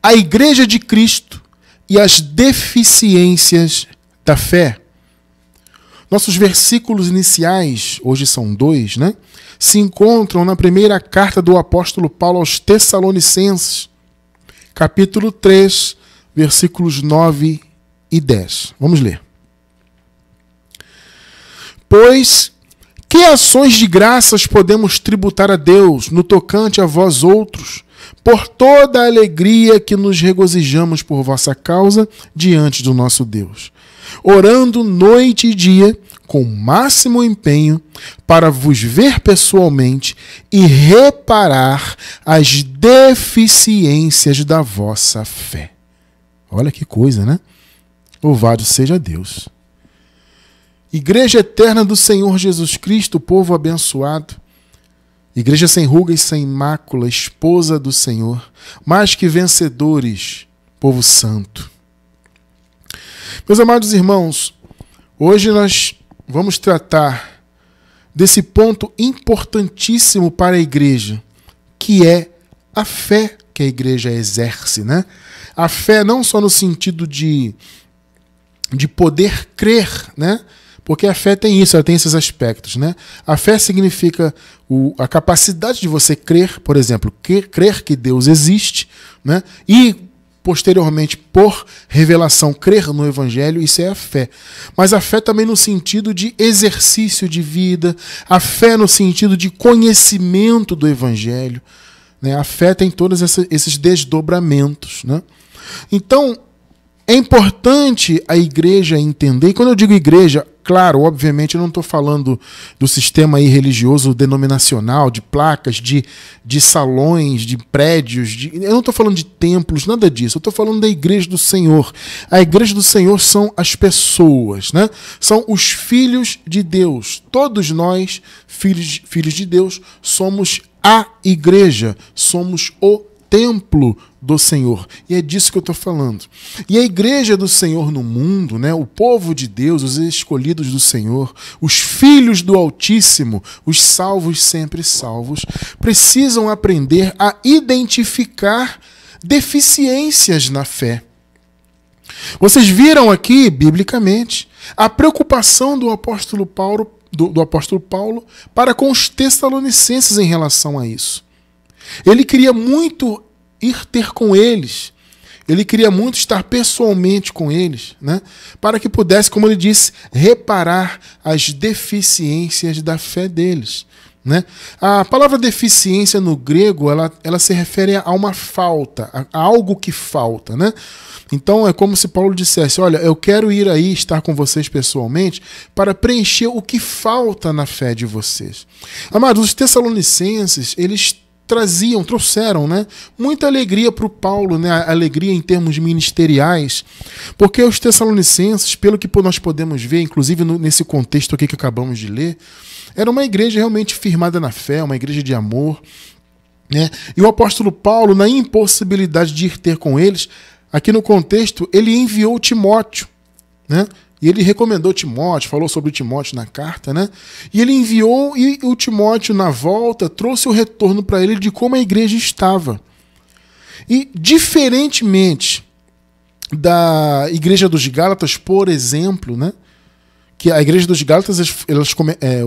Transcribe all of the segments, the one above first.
a Igreja de Cristo e as deficiências da fé. Nossos versículos iniciais, hoje são 2, né? Se encontram na primeira carta do apóstolo Paulo aos Tessalonicenses, capítulo 3, versículos 9 e 10. Vamos ler. Pois, que ações de graças podemos tributar a Deus no tocante a vós outros, por toda a alegria que nos regozijamos por vossa causa diante do nosso Deus, orando noite e dia com máximo empenho para vos ver pessoalmente e reparar as deficiências da vossa fé. Olha que coisa, né? Louvado seja Deus. Igreja eterna do Senhor Jesus Cristo, povo abençoado, igreja sem ruga e sem mácula, esposa do Senhor, mais que vencedores, povo santo. Meus amados irmãos, hoje nós vamos tratar desse ponto importantíssimo para a igreja, que é a fé que a igreja exerce, né? A fé não só no sentido de poder crer, né? Porque a fé tem isso, ela tem esses aspectos, né? A fé significa a capacidade de você crer, por exemplo, crer que Deus existe, né? E, posteriormente, por revelação, crer no Evangelho, isso é a fé. Mas a fé também no sentido de exercício de vida, a fé no sentido de conhecimento do Evangelho, né? A fé tem todos esses desdobramentos, né? Então, é importante a igreja entender, e quando eu digo igreja, claro, obviamente eu não estou falando do sistema aí religioso denominacional, de placas, de salões, de prédios, eu não estou falando de templos, nada disso, eu estou falando da igreja do Senhor. A igreja do Senhor são as pessoas, né? São os filhos de Deus. Todos nós, filhos de Deus, somos a igreja, somos o templo do Senhor. E é disso que eu estou falando. E a igreja do Senhor no mundo, né, o povo de Deus, os escolhidos do Senhor, os filhos do Altíssimo, os salvos sempre salvos, precisam aprender a identificar deficiências na fé. Vocês viram aqui, biblicamente, a preocupação do apóstolo Paulo para com os Tessalonicenses em relação a isso. Ele queria muito ir ter com eles, ele queria muito estar pessoalmente com eles, né? Para que pudesse, como ele disse, reparar as deficiências da fé deles, né? A palavra deficiência no grego, ela se refere a uma falta, a algo que falta, né? Então é como se Paulo dissesse, olha, eu quero ir aí estar com vocês pessoalmente para preencher o que falta na fé de vocês. Amados, os Tessalonicenses, eles trouxeram, né, muita alegria para o Paulo, né, alegria em termos ministeriais, porque os Tessalonicenses, pelo que nós podemos ver, inclusive nesse contexto aqui que acabamos de ler, era uma igreja realmente firmada na fé, uma igreja de amor, né, e o apóstolo Paulo, na impossibilidade de ir ter com eles, aqui no contexto, ele enviou Timóteo, né, e ele recomendou Timóteo, falou sobre Timóteo na carta, né? E ele enviou, e o Timóteo, na volta, trouxe o retorno para ele de como a igreja estava. E, diferentemente da igreja dos Gálatas, por exemplo, né? Que a igreja dos Gálatas,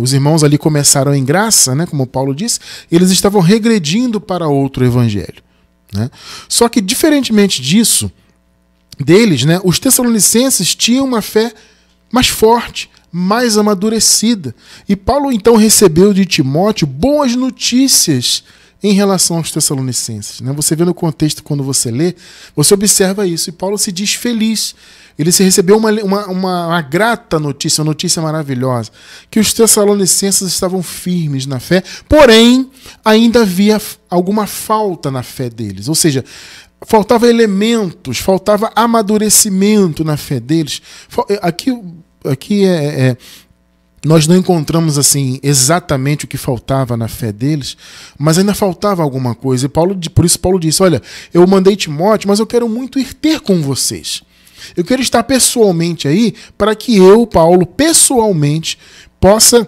os irmãos ali começaram em graça, né? Como Paulo disse, eles estavam regredindo para outro evangelho, né? Só que, diferentemente deles, né, os Tessalonicenses tinham uma fé mais forte, mais amadurecida. E Paulo então recebeu de Timóteo boas notícias em relação aos Tessalonicenses, né? Você vê no contexto, quando você lê, você observa isso. E Paulo se diz feliz. Ele se recebeu uma grata notícia, uma notícia maravilhosa, que os Tessalonicenses estavam firmes na fé, porém ainda havia alguma falta na fé deles. Ou seja, faltava elementos, faltava amadurecimento na fé deles. Aqui nós não encontramos assim exatamente o que faltava na fé deles, mas ainda faltava alguma coisa. E por isso Paulo disse, olha, eu mandei Timóteo, mas eu quero muito ir ter com vocês. Eu quero estar pessoalmente aí, para que eu, Paulo, pessoalmente, possa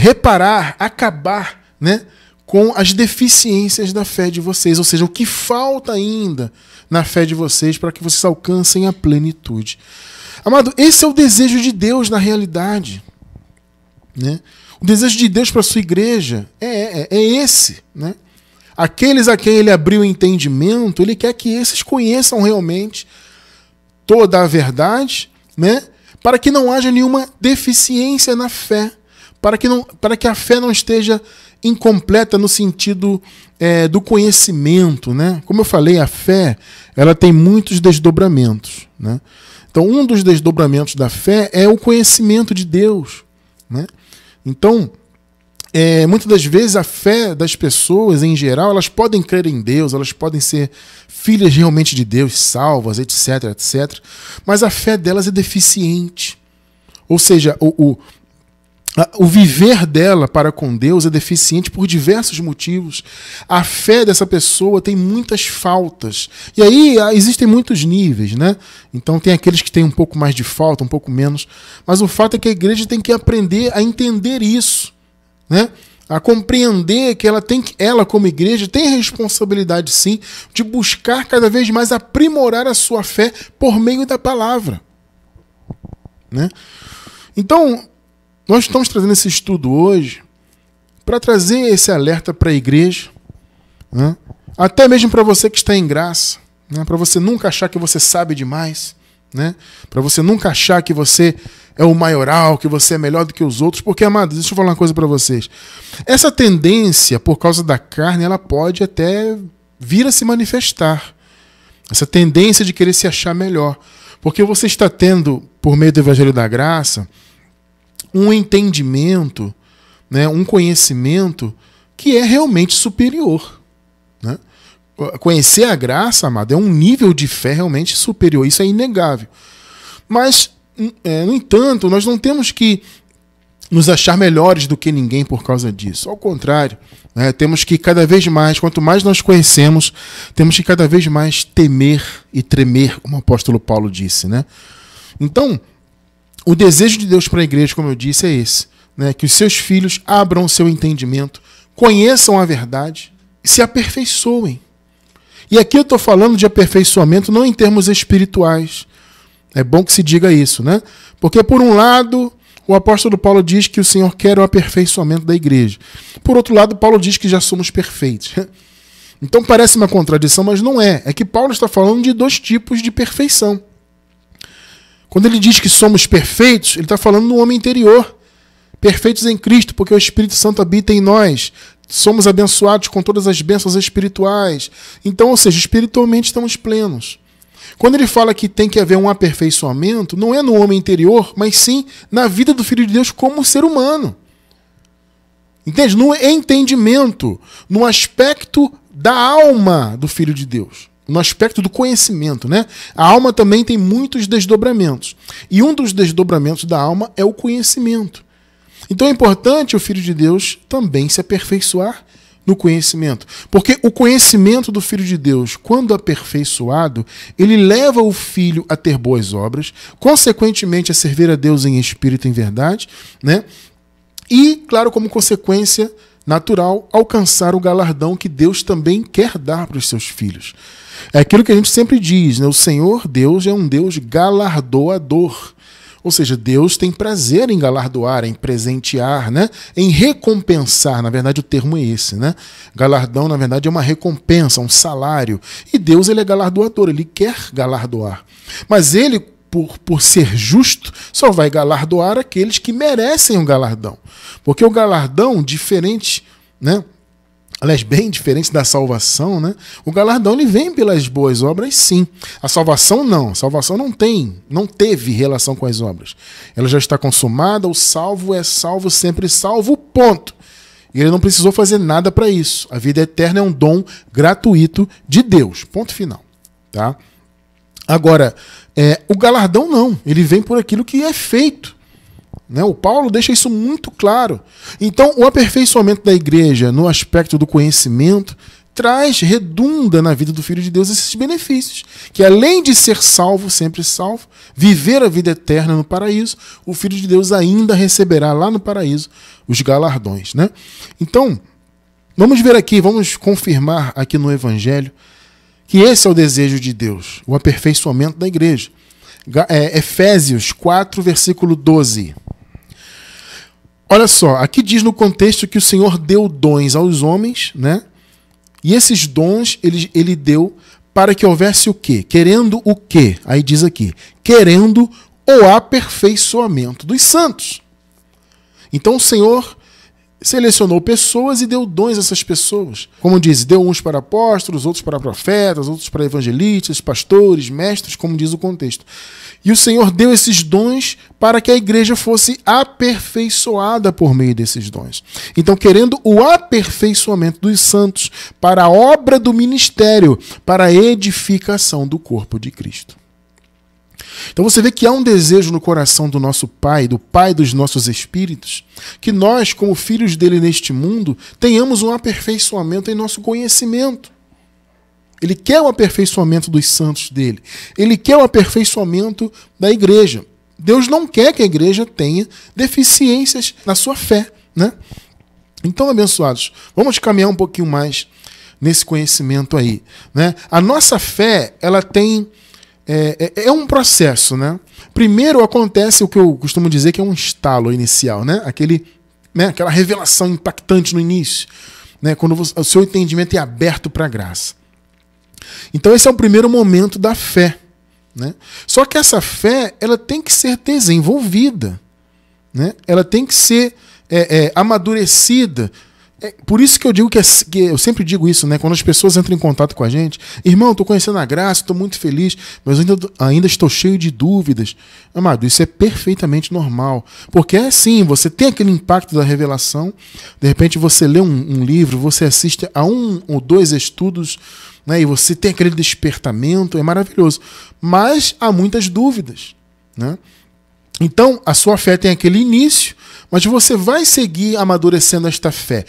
reparar, acabar, né, com as deficiências da fé de vocês, ou seja, o que falta ainda na fé de vocês para que vocês alcancem a plenitude. Amado, esse é o desejo de Deus na realidade, né? O desejo de Deus para a sua igreja é esse, né? Aqueles a quem ele abriu o entendimento, ele quer que esses conheçam realmente toda a verdade, né? Para que não haja nenhuma deficiência na fé, para que a fé não esteja incompleta no sentido do conhecimento, né? Como eu falei, a fé ela tem muitos desdobramentos, né? Então, um dos desdobramentos da fé é o conhecimento de Deus, né? Então, muitas das vezes a fé das pessoas, em geral, elas podem crer em Deus, elas podem ser filhas realmente de Deus, salvas, etc, etc. Mas a fé delas é deficiente. Ou seja, o viver dela para com Deus é deficiente por diversos motivos. A fé dessa pessoa tem muitas faltas. E aí existem muitos níveis, né? Então tem aqueles que têm um pouco mais de falta, um pouco menos. Mas o fato é que a igreja tem que aprender a entender isso, né? A compreender que ela como igreja tem a responsabilidade sim de buscar cada vez mais aprimorar a sua fé por meio da palavra, né? Então, nós estamos trazendo esse estudo hoje para trazer esse alerta para a igreja, né? Até mesmo para você que está em graça, né? Para você nunca achar que você sabe demais, né? Para você nunca achar que você é o maioral, que você é melhor do que os outros, porque, amados, deixa eu falar uma coisa para vocês. Essa tendência, por causa da carne, ela pode até vir a se manifestar. Essa tendência de querer se achar melhor. Porque você está tendo, por meio do Evangelho da Graça, um entendimento, né, um conhecimento que é realmente superior, né? Conhecer a graça, amado, é um nível de fé realmente superior. Isso é inegável. Mas, no entanto, nós não temos que nos achar melhores do que ninguém por causa disso. Ao contrário, né, temos que cada vez mais, quanto mais nós conhecemos, temos que cada vez mais temer e tremer, como o apóstolo Paulo disse, né? Então, o desejo de Deus para a igreja, como eu disse, é esse, né? Que os seus filhos abram o seu entendimento, conheçam a verdade e se aperfeiçoem. E aqui eu estou falando de aperfeiçoamento não em termos espirituais. É bom que se diga isso, né? Porque, por um lado, o apóstolo Paulo diz que o Senhor quer o aperfeiçoamento da igreja. Por outro lado, Paulo diz que já somos perfeitos. Então parece uma contradição, mas não é. É que Paulo está falando de dois tipos de perfeição. Quando ele diz que somos perfeitos, ele está falando do homem interior. Perfeitos em Cristo, porque o Espírito Santo habita em nós. Somos abençoados com todas as bênçãos espirituais. Então, ou seja, espiritualmente estamos plenos. Quando ele fala que tem que haver um aperfeiçoamento, não é no homem interior, mas sim na vida do Filho de Deus como ser humano. Entende? No entendimento, no aspecto da alma do Filho de Deus. No aspecto do conhecimento, né? A alma também tem muitos desdobramentos. E um dos desdobramentos da alma é o conhecimento. Então é importante o Filho de Deus também se aperfeiçoar no conhecimento. Porque o conhecimento do Filho de Deus, quando aperfeiçoado, ele leva o Filho a ter boas obras, consequentemente a servir a Deus em espírito e em verdade, né? E, claro, como consequência natural, alcançar o galardão que Deus também quer dar para os seus filhos. É aquilo que a gente sempre diz, né? O Senhor Deus é um Deus galardoador. Ou seja, Deus tem prazer em galardoar, em presentear, né? Em recompensar. Na verdade, o termo é esse, né? Galardão, na verdade, é uma recompensa, um salário. E Deus, ele é galardoador, ele quer galardoar. Mas ele, por ser justo, só vai galardoar aqueles que merecem o galardão. Porque o galardão, diferente, né? Aliás, bem diferente da salvação, né? O galardão ele vem pelas boas obras, sim. A salvação não. A salvação não teve relação com as obras. Ela já está consumada, o salvo é salvo, sempre salvo, ponto. E ele não precisou fazer nada para isso. A vida eterna é um dom gratuito de Deus. Ponto final. Tá? Agora, o galardão não. Ele vem por aquilo que é feito. Né? O Paulo deixa isso muito claro. Então, o aperfeiçoamento da igreja no aspecto do conhecimento redunda na vida do Filho de Deus esses benefícios. Que além de ser salvo, sempre salvo, viver a vida eterna no paraíso, o Filho de Deus ainda receberá lá no paraíso os galardões. Né? Então, Vamos ver aqui, vamos confirmar aqui no Evangelho que esse é o desejo de Deus, o aperfeiçoamento da igreja. Efésios 4, versículo 12. Olha só, aqui diz no contexto que o Senhor deu dons aos homens, né? E esses dons ele deu para que houvesse o quê? Querendo o quê? Aí diz aqui, querendo o aperfeiçoamento dos santos. Então o Senhor selecionou pessoas e deu dons a essas pessoas. Como diz, deu uns para apóstolos, outros para profetas, outros para evangelistas, pastores, mestres, como diz o contexto. E o Senhor deu esses dons para que a igreja fosse aperfeiçoada por meio desses dons. Então, querendo o aperfeiçoamento dos santos para a obra do ministério, para a edificação do corpo de Cristo. Então você vê que há um desejo no coração do nosso Pai, do Pai dos nossos espíritos, que nós, como filhos dele neste mundo, tenhamos um aperfeiçoamento em nosso conhecimento. Ele quer o aperfeiçoamento dos santos dele. Ele quer o aperfeiçoamento da igreja. Deus não quer que a igreja tenha deficiências na sua fé, né? Então, abençoados, vamos caminhar um pouquinho mais nesse conhecimento aí, né? A nossa fé, ela tem... É um processo, né? Primeiro acontece o que eu costumo dizer que é um estalo inicial, né? Aquela revelação impactante no início, né? Quando o seu entendimento é aberto para a graça. Então esse é o primeiro momento da fé, né? Só que essa fé, ela tem que ser desenvolvida, né? Ela tem que ser amadurecida. Por isso que eu digo que eu sempre digo isso, né? Quando as pessoas entram em contato com a gente, irmão, estou conhecendo a graça, estou muito feliz, mas ainda estou cheio de dúvidas. Amado, isso é perfeitamente normal. Porque é assim, você tem aquele impacto da revelação, de repente você lê um livro, você assiste a 1 ou 2 estudos, né? E você tem aquele despertamento, é maravilhoso. Mas há muitas dúvidas, né? Então, a sua fé tem aquele início, mas você vai seguir amadurecendo esta fé.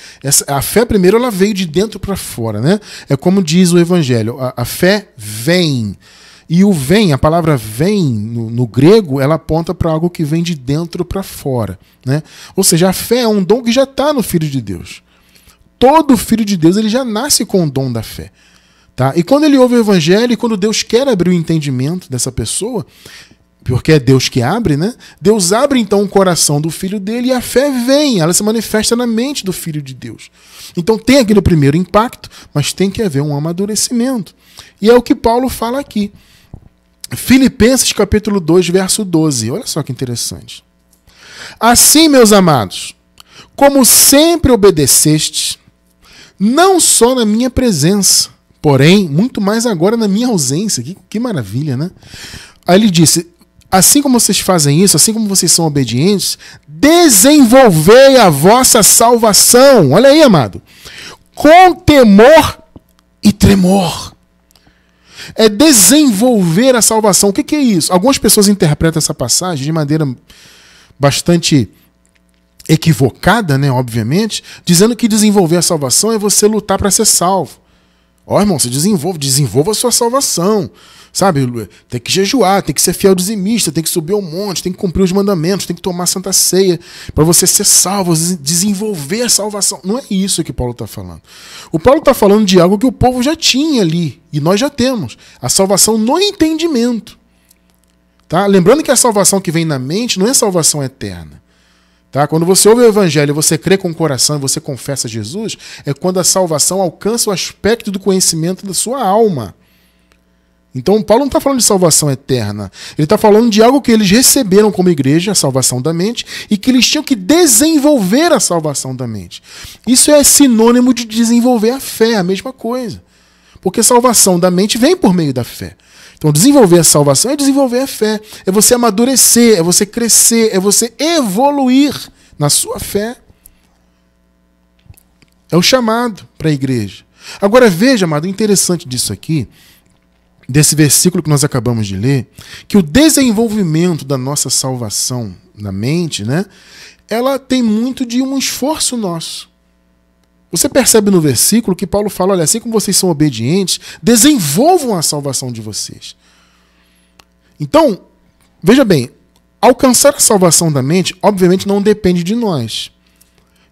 A fé, primeiro, ela veio de dentro para fora, né? É como diz o Evangelho, a fé vem. E o vem, a palavra vem, no grego, ela aponta para algo que vem de dentro para fora, né? Ou seja, a fé é um dom que já está no Filho de Deus. Todo filho de Deus, ele já nasce com o dom da fé. Tá? E quando ele ouve o Evangelho, e quando Deus quer abrir o entendimento dessa pessoa, porque é Deus que abre, né? Deus abre então o coração do filho dele e a fé vem, ela se manifesta na mente do filho de Deus. Então tem aquele primeiro impacto, mas tem que haver um amadurecimento. E é o que Paulo fala aqui. Filipenses capítulo 2, verso 12. Olha só que interessante. Assim, meus amados, como sempre obedecestes, não só na minha presença, porém, muito mais agora na minha ausência. Que maravilha, né? Aí ele disse... Assim como vocês fazem isso, assim como vocês são obedientes, desenvolvei a vossa salvação. Olha aí, amado. Com temor e tremor. É desenvolver a salvação. O que é isso? Algumas pessoas interpretam essa passagem de maneira bastante equivocada, né, obviamente, dizendo que desenvolver a salvação é você lutar para ser salvo. Ó, irmão, você desenvolva a sua salvação. Sabe, tem que jejuar, tem que ser fiel dizimista, tem que subir ao monte, tem que cumprir os mandamentos, tem que tomar a Santa Ceia para você ser salvo, desenvolver a salvação. Não é isso que Paulo está falando. O Paulo está falando de algo que o povo já tinha ali, e nós já temos. A salvação no entendimento. Tá? Lembrando que a salvação que vem na mente não é salvação eterna. Tá? Quando você ouve o Evangelho, você crê com o coração e você confessa Jesus, é quando a salvação alcança o aspecto do conhecimento da sua alma. Então, Paulo não está falando de salvação eterna. Ele está falando de algo que eles receberam como igreja, a salvação da mente, e que eles tinham que desenvolver a salvação da mente. Isso é sinônimo de desenvolver a fé, a mesma coisa. Porque a salvação da mente vem por meio da fé. Então, desenvolver a salvação é desenvolver a fé. É você amadurecer, é você crescer, é você evoluir na sua fé. É o chamado para a igreja. Agora, veja, amado, o interessante disso aqui, desse versículo que nós acabamos de ler, que o desenvolvimento da nossa salvação na mente, né, ela tem muito de um esforço nosso. Você percebe no versículo que Paulo fala, olha, assim como vocês são obedientes, desenvolvam a salvação de vocês. Então, veja bem, alcançar a salvação da mente, obviamente, não depende de nós.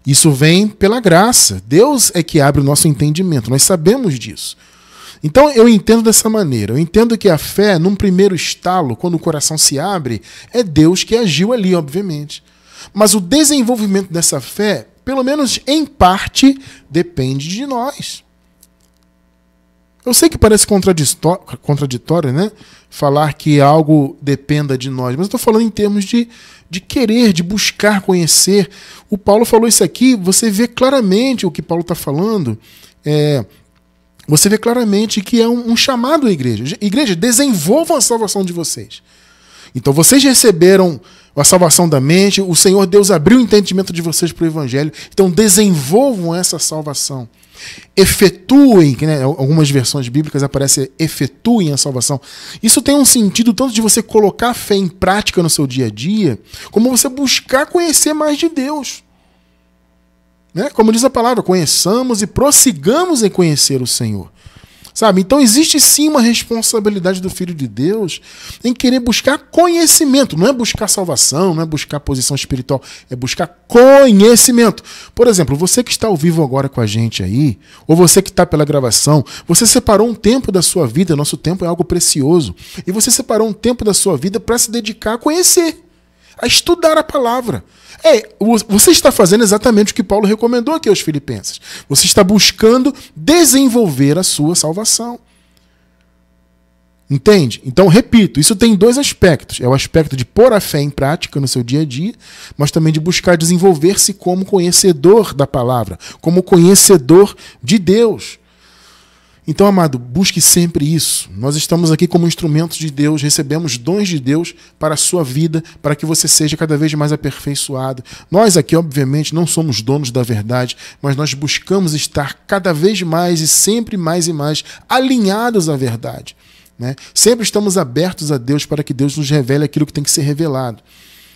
Isso vem pela graça. Deus é que abre o nosso entendimento. Nós sabemos disso. Então eu entendo dessa maneira. Eu entendo que a fé, num primeiro estalo, quando o coração se abre, é Deus que agiu ali, obviamente. Mas o desenvolvimento dessa fé, pelo menos em parte, depende de nós. Eu sei que parece contraditório, né? Falar que algo dependa de nós, mas eu estou falando em termos de querer, de buscar conhecer. O Paulo falou isso aqui, você vê claramente o que Paulo está falando. Você vê claramente que é um chamado à igreja. Igreja, desenvolvam a salvação de vocês. Então vocês receberam a salvação da mente, o Senhor Deus abriu o entendimento de vocês para o Evangelho, então desenvolvam essa salvação. Efetuem, né, algumas versões bíblicas aparece efetuem a salvação. Isso tem um sentido tanto de você colocar a fé em prática no seu dia a dia, como você buscar conhecer mais de Deus. Né? Como diz a palavra, conheçamos e prossigamos em conhecer o Senhor. Sabe? Então existe sim uma responsabilidade do Filho de Deus em querer buscar conhecimento. Não é buscar salvação, não é buscar posição espiritual, é buscar conhecimento. Por exemplo, você que está ao vivo agora com a gente aí, ou você que está pela gravação, você separou um tempo da sua vida, nosso tempo é algo precioso, e você separou um tempo da sua vida para se dedicar a conhecer, a estudar a palavra. Você está fazendo exatamente o que Paulo recomendou aqui aos Filipenses. Você está buscando desenvolver a sua salvação. Entende? Então, repito, isso tem dois aspectos. É o aspecto de pôr a fé em prática no seu dia a dia, mas também de buscar desenvolver-se como conhecedor da palavra, como conhecedor de Deus. Então, amado, busque sempre isso. Nós estamos aqui como instrumentos de Deus, recebemos dons de Deus para a sua vida, para que você seja cada vez mais aperfeiçoado. Nós aqui, obviamente, não somos donos da verdade, mas nós buscamos estar cada vez mais e mais alinhados à verdade. Né? Sempre estamos abertos a Deus para que Deus nos revele aquilo que tem que ser revelado.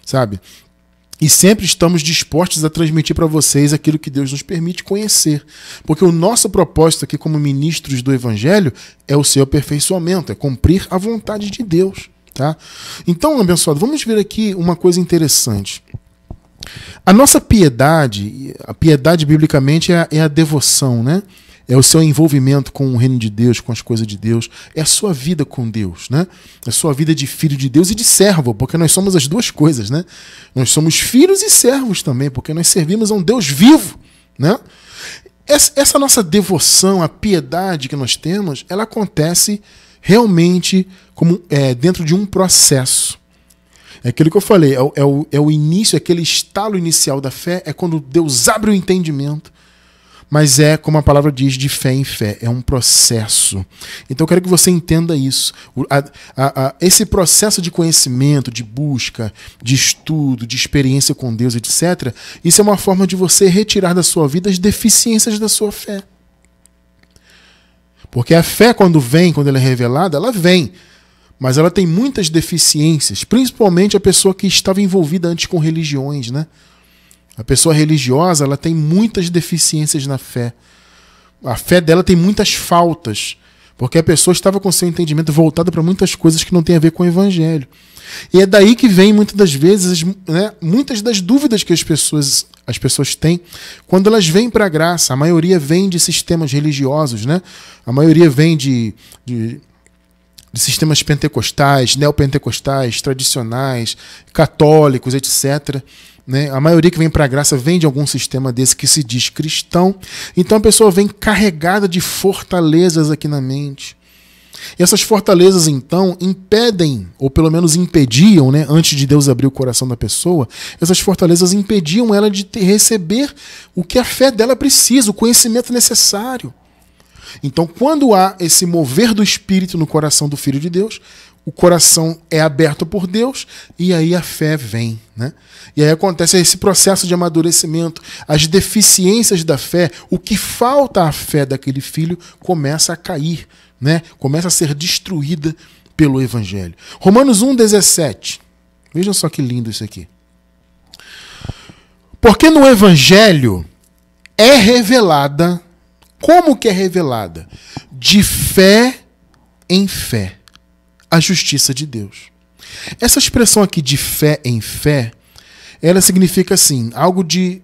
Sabe? E sempre estamos dispostos a transmitir para vocês aquilo que Deus nos permite conhecer. Porque o nosso propósito aqui como ministros do Evangelho é o seu aperfeiçoamento, é cumprir a vontade de Deus. Tá? Então, abençoado, vamos ver aqui uma coisa interessante. A nossa piedade, a piedade biblicamente é a devoção, né? É o seu envolvimento com o reino de Deus, com as coisas de Deus. É a sua vida com Deus, né? É a sua vida de filho de Deus e de servo, porque nós somos as duas coisas, né? Nós somos filhos e servos também, porque nós servimos a um Deus vivo, né? Essa nossa devoção, a piedade que nós temos, ela acontece realmente como, dentro de um processo. É aquilo que eu falei, é o início, aquele estalo inicial da fé, é quando Deus abre o entendimento. Mas é, como a palavra diz, de fé em fé. É um processo. Então eu quero que você entenda isso. Esse processo de conhecimento, de busca, de estudo, de experiência com Deus, etc., isso é uma forma de você retirar da sua vida as deficiências da sua fé. Porque a fé, quando ela é revelada, ela vem. Mas ela tem muitas deficiências, principalmente a pessoa que estava envolvida antes com religiões, né? A pessoa religiosa, ela tem muitas deficiências na fé. A fé dela tem muitas faltas, porque a pessoa estava com seu entendimento voltado para muitas coisas que não tem a ver com o Evangelho. E é daí que vem, muitas das vezes, né, muitas das dúvidas que as pessoas têm quando elas vêm para a graça. A maioria vem de sistemas religiosos, né? A maioria vem de sistemas pentecostais, neopentecostais, tradicionais, católicos, etc., né? A maioria que vem para a graça vem de algum sistema desse que se diz cristão. Então a pessoa vem carregada de fortalezas aqui na mente. E essas fortalezas, então, impedem, ou pelo menos impediam, né, antes de Deus abrir o coração da pessoa, essas fortalezas impediam ela de receber o que a fé dela precisa, o conhecimento necessário. Então, quando há esse mover do Espírito no coração do Filho de Deus, o coração é aberto por Deus e aí a fé vem, né? E aí acontece esse processo de amadurecimento, as deficiências da fé, o que falta à fé daquele filho começa a cair, né? Começa a ser destruída pelo Evangelho. Romanos 1,17. Vejam só que lindo isso aqui. Porque no Evangelho é revelada, como que é revelada? De fé em fé, a justiça de Deus. Essa expressão aqui de fé em fé, ela significa assim, algo de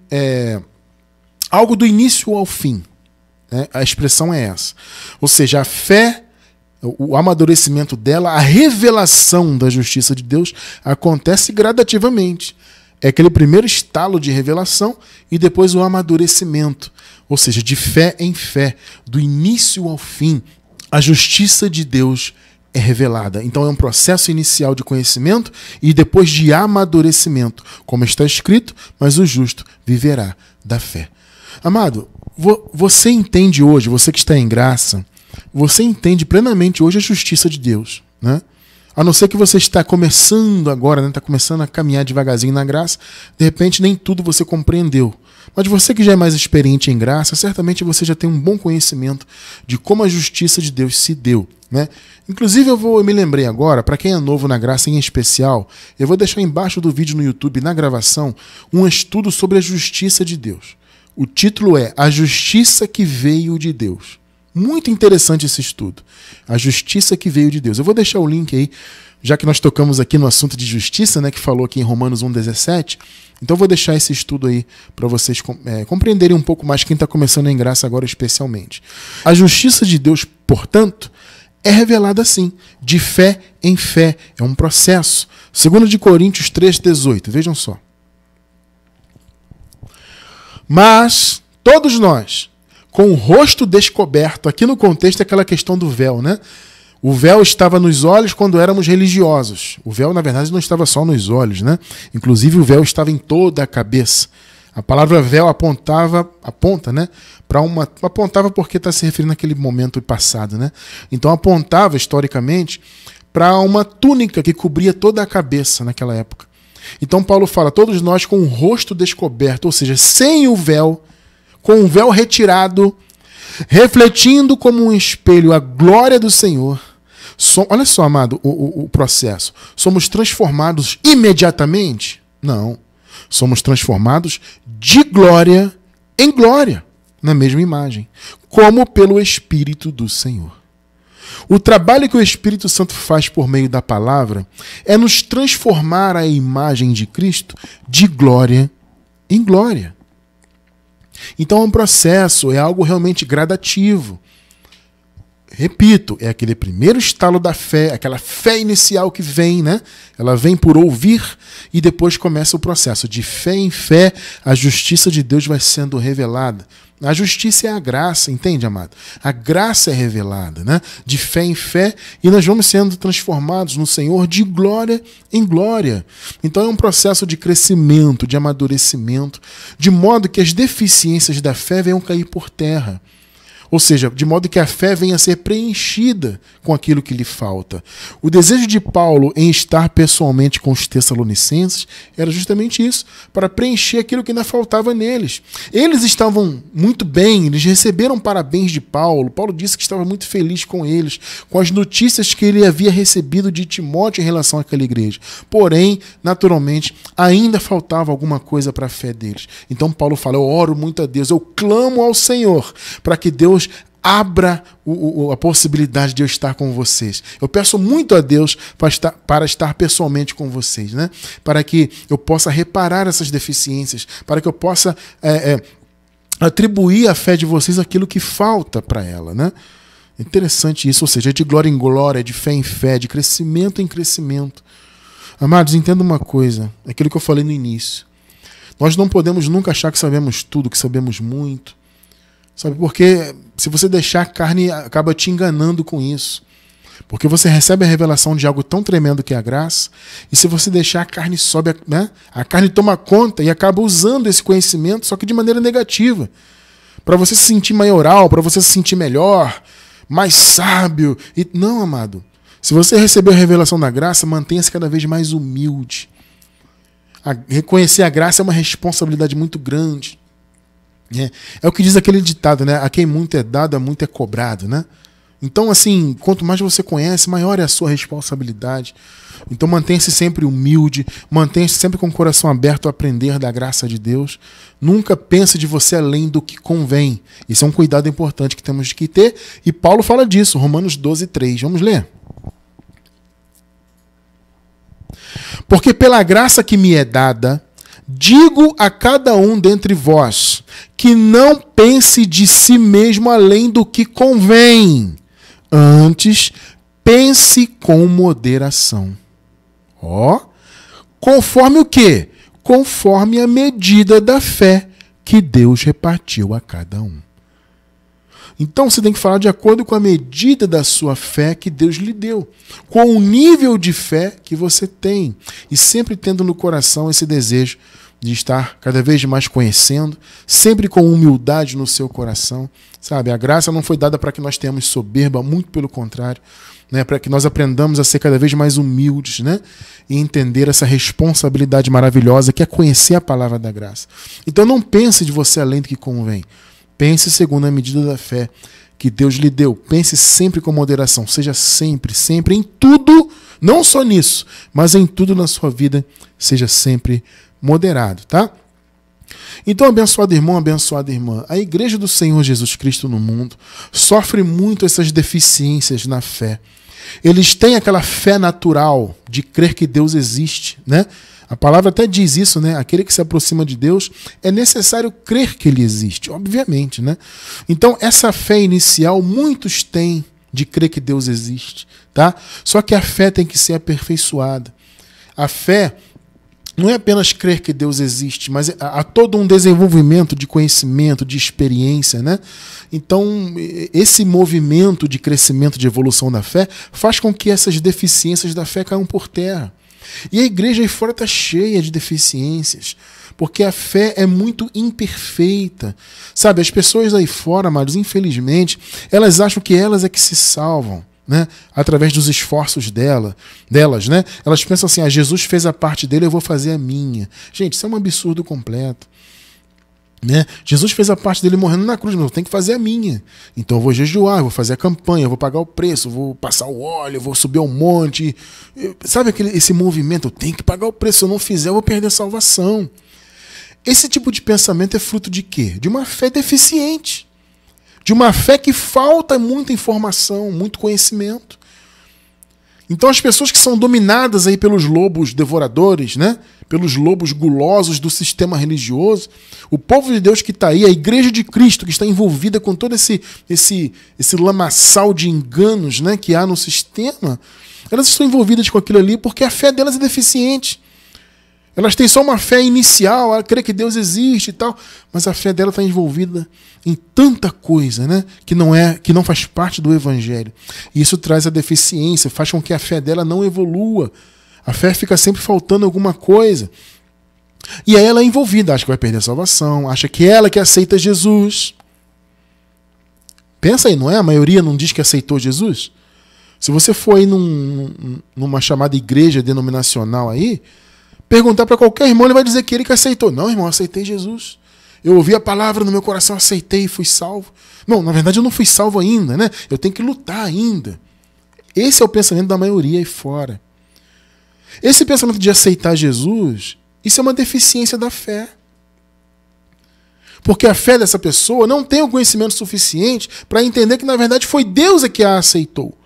algo do início ao fim. Né? A expressão é essa. Ou seja, a fé, o amadurecimento dela, a revelação da justiça de Deus acontece gradativamente. É aquele primeiro estalo de revelação e depois o amadurecimento. Ou seja, de fé em fé, do início ao fim, a justiça de Deus é revelada. Então é um processo inicial de conhecimento e depois de amadurecimento. Como está escrito, mas o justo viverá da fé. Amado, você entende hoje, você que está em graça, você entende plenamente hoje a justiça de Deus, né? A não ser que você está começando agora, né? Está começando a caminhar devagarzinho na graça, de repente nem tudo você compreendeu. Mas você que já é mais experiente em graça, certamente você já tem um bom conhecimento de como a justiça de Deus se deu, né? Inclusive eu me lembrei agora, para quem é novo na graça em especial, eu vou deixar embaixo do vídeo no YouTube, na gravação, um estudo sobre a justiça de Deus. O título é A Justiça que Veio de Deus. Muito interessante esse estudo. A justiça que veio de Deus. Eu vou deixar o link aí, já que nós tocamos aqui no assunto de justiça, né, que falou aqui em Romanos 1,17. Então eu vou deixar esse estudo aí para vocês compreenderem um pouco mais, quem está começando em graça agora especialmente. A justiça de Deus, portanto, é revelada assim, de fé em fé. É um processo. 2 Coríntios 3,18. Vejam só. Mas todos nós, com o rosto descoberto, aqui no contexto é aquela questão do véu, né? O véu estava nos olhos quando éramos religiosos. O véu, na verdade, não estava só nos olhos, né? Inclusive, o véu estava em toda a cabeça. A palavra véu aponta, né? Apontava porque está se referindo àquele momento passado, né? Então, apontava, historicamente, para uma túnica que cobria toda a cabeça naquela época. Então, Paulo fala, todos nós com o rosto descoberto, ou seja, sem o véu, com o véu retirado, refletindo como um espelho a glória do Senhor. Olha só, amado, o processo. Somos transformados imediatamente? Não. Somos transformados de glória em glória, na mesma imagem, como pelo Espírito do Senhor. O trabalho que o Espírito Santo faz por meio da palavra é nos transformar a imagem de Cristo de glória em glória. Então é um processo, é algo realmente gradativo. Repito, é aquele primeiro estalo da fé, aquela fé inicial que vem, né? Ela vem por ouvir e depois começa o processo. De fé em fé, a justiça de Deus vai sendo revelada. A justiça é a graça, entende, amado? A graça é revelada, né? De fé em fé, e nós vamos sendo transformados no Senhor de glória em glória. Então é um processo de crescimento, de amadurecimento, de modo que as deficiências da fé venham cair por terra. Ou seja, de modo que a fé venha a ser preenchida com aquilo que lhe falta. O desejo de Paulo em estar pessoalmente com os Tessalonicenses era justamente isso, para preencher aquilo que ainda faltava neles. Eles estavam muito bem, eles receberam parabéns de Paulo. Paulo disse que estava muito feliz com eles, com as notícias que ele havia recebido de Timóteo em relação àquela igreja. Porém, naturalmente, ainda faltava alguma coisa para a fé deles. Então Paulo fala, eu oro muito a Deus, eu clamo ao Senhor para que Deus abra a possibilidade de eu estar com vocês. Eu peço muito a Deus para estar pessoalmente com vocês, né? Para que eu possa reparar essas deficiências, para que eu possa atribuir à fé de vocês aquilo que falta para ela, né? Interessante isso, ou seja, de glória em glória, de fé em fé, de crescimento em crescimento. Amados, entenda uma coisa, aquilo que eu falei no início. Nós não podemos nunca achar que sabemos tudo, que sabemos muito. Sabe, porque se você deixar, a carne acaba te enganando com isso. Porque você recebe a revelação de algo tão tremendo que é a graça, e se você deixar, a carne sobe, né? A carne toma conta e acaba usando esse conhecimento, só que de maneira negativa. Para você se sentir maioral, para você se sentir melhor, mais sábio. Não, amado. Se você recebeu a revelação da graça, mantenha-se cada vez mais humilde. Reconhecer a graça é uma responsabilidade muito grande. É o que diz aquele ditado, né? A quem muito é dado, a muito é cobrado, né? Então, assim, quanto mais você conhece, maior é a sua responsabilidade. Então, mantenha-se sempre humilde, mantenha-se sempre com o coração aberto a aprender da graça de Deus. Nunca pense de você além do que convém. Isso é um cuidado importante que temos que ter. E Paulo fala disso, Romanos 12:3. Vamos ler. Porque pela graça que me é dada, digo a cada um dentre vós que não pense de si mesmo além do que convém. Antes, pense com moderação. Conforme o quê? Conforme a medida da fé que Deus repartiu a cada um. Então você tem que falar de acordo com a medida da sua fé que Deus lhe deu, com o nível de fé que você tem, e sempre tendo no coração esse desejo de estar cada vez mais conhecendo, sempre com humildade no seu coração. Sabe, a graça não foi dada para que nós tenhamos soberba, muito pelo contrário, né, para que nós aprendamos a ser cada vez mais humildes, né, e entender essa responsabilidade maravilhosa que é conhecer a palavra da graça. Então não pense de você além do que convém. Pense segundo a medida da fé que Deus lhe deu. Pense sempre com moderação. Seja sempre, sempre, em tudo, não só nisso, mas em tudo na sua vida, seja sempre moderado, tá? Então, abençoado irmão, abençoada irmã, a igreja do Senhor Jesus Cristo no mundo sofre muito essas deficiências na fé. Eles têm aquela fé natural de crer que Deus existe, né? A palavra até diz isso, né? Aquele que se aproxima de Deus, é necessário crer que Ele existe, obviamente, né? Então, essa fé inicial, muitos têm de crer que Deus existe, tá? Só que a fé tem que ser aperfeiçoada. A fé não é apenas crer que Deus existe, mas há todo um desenvolvimento de conhecimento, de experiência, né? Então, esse movimento de crescimento, de evolução da fé, faz com que essas deficiências da fé caiam por terra. E a igreja aí fora está cheia de deficiências, porque a fé é muito imperfeita. Sabe, as pessoas aí fora, amados, infelizmente, elas acham que elas é que se salvam, né? Através dos esforços delas, né? Elas pensam assim, Jesus fez a parte dele, eu vou fazer a minha. Gente, isso é um absurdo completo. Né? Jesus fez a parte dele morrendo na cruz, mas eu tenho que fazer a minha. Então eu vou jejuar, eu vou fazer a campanha, eu vou pagar o preço, eu vou passar o óleo, eu vou subir ao monte. Sabe esse movimento? Eu tenho que pagar o preço, se eu não fizer eu vou perder a salvação. Esse tipo de pensamento é fruto de quê? De uma fé deficiente. De uma fé que falta muita informação, muito conhecimento. Então as pessoas que são dominadas aí pelos lobos devoradores, né? Pelos lobos gulosos do sistema religioso, o povo de Deus que está aí, a igreja de Cristo que está envolvida com todo esse lamaçal de enganos, né, que há no sistema, elas estão envolvidas com aquilo ali porque a fé delas é deficiente. Elas têm só uma fé inicial, ela crê que Deus existe e tal, mas a fé dela está envolvida em tanta coisa, né, que não faz parte do evangelho. E isso traz a deficiência, faz com que a fé dela não evolua. A fé fica sempre faltando alguma coisa. E aí ela é envolvida, acha que vai perder a salvação, acha que ela que aceita Jesus. Pensa aí, não é? A maioria não diz que aceitou Jesus? Se você for aí numa chamada igreja denominacional aí, perguntar para qualquer irmão, ele vai dizer que ele que aceitou. Não, irmão, eu aceitei Jesus. Eu ouvi a palavra no meu coração, aceitei e fui salvo. Não, na verdade eu não fui salvo ainda, né? Eu tenho que lutar ainda. Esse é o pensamento da maioria aí fora. Esse pensamento de aceitar Jesus, isso é uma deficiência da fé. Porque a fé dessa pessoa não tem o conhecimento suficiente para entender que, na verdade, foi Deus que a aceitou.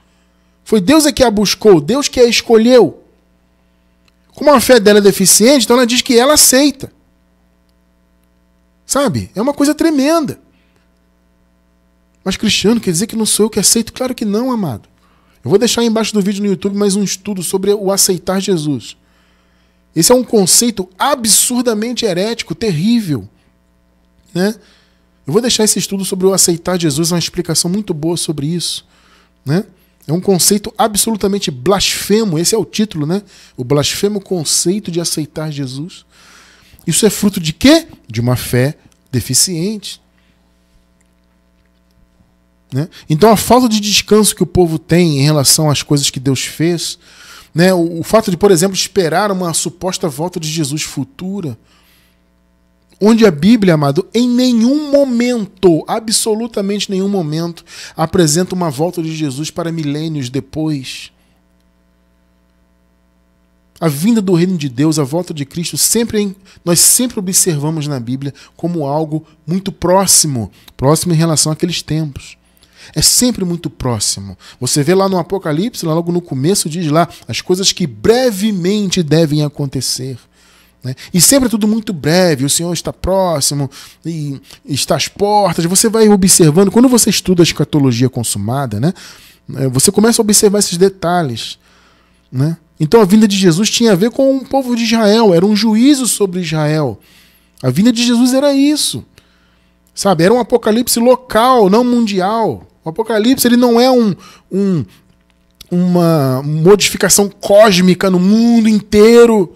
Foi Deus que a buscou, Deus que a escolheu. Como a fé dela é deficiente, então ela diz que ela aceita. Sabe? É uma coisa tremenda. Mas Cristiano, quer dizer que não sou eu que aceito? Claro que não, amado. Eu vou deixar aí embaixo do vídeo no YouTube mais um estudo sobre o aceitar Jesus. Esse é um conceito absurdamente herético, terrível, né? Eu vou deixar esse estudo sobre o aceitar Jesus, uma explicação muito boa sobre isso, né? É um conceito absolutamente blasfemo, esse é o título, né? O blasfemo conceito de aceitar Jesus. Isso é fruto de quê? De uma fé deficiente. Né? Então a falta de descanso que o povo tem em relação às coisas que Deus fez, né? O fato de, por exemplo, esperar uma suposta volta de Jesus futura, onde a Bíblia, amado, em nenhum momento, absolutamente nenhum momento, apresenta uma volta de Jesus para milênios depois. A vinda do reino de Deus, a volta de Cristo, nós sempre observamos na Bíblia como algo muito próximo em relação àqueles tempos. É sempre muito próximo. Você vê lá no Apocalipse, lá logo no começo, diz lá as coisas que brevemente devem acontecer. né? E sempre é tudo muito breve, o Senhor está próximo e está às portas. Você vai observando, quando você estuda a escatologia consumada, né, você começa a observar esses detalhes, né? Então a vinda de Jesus tinha a ver com o povo de Israel, era um juízo sobre Israel. A vinda de Jesus era isso, sabe? Era um apocalipse local, não mundial. O apocalipse ele não é uma modificação cósmica no mundo inteiro.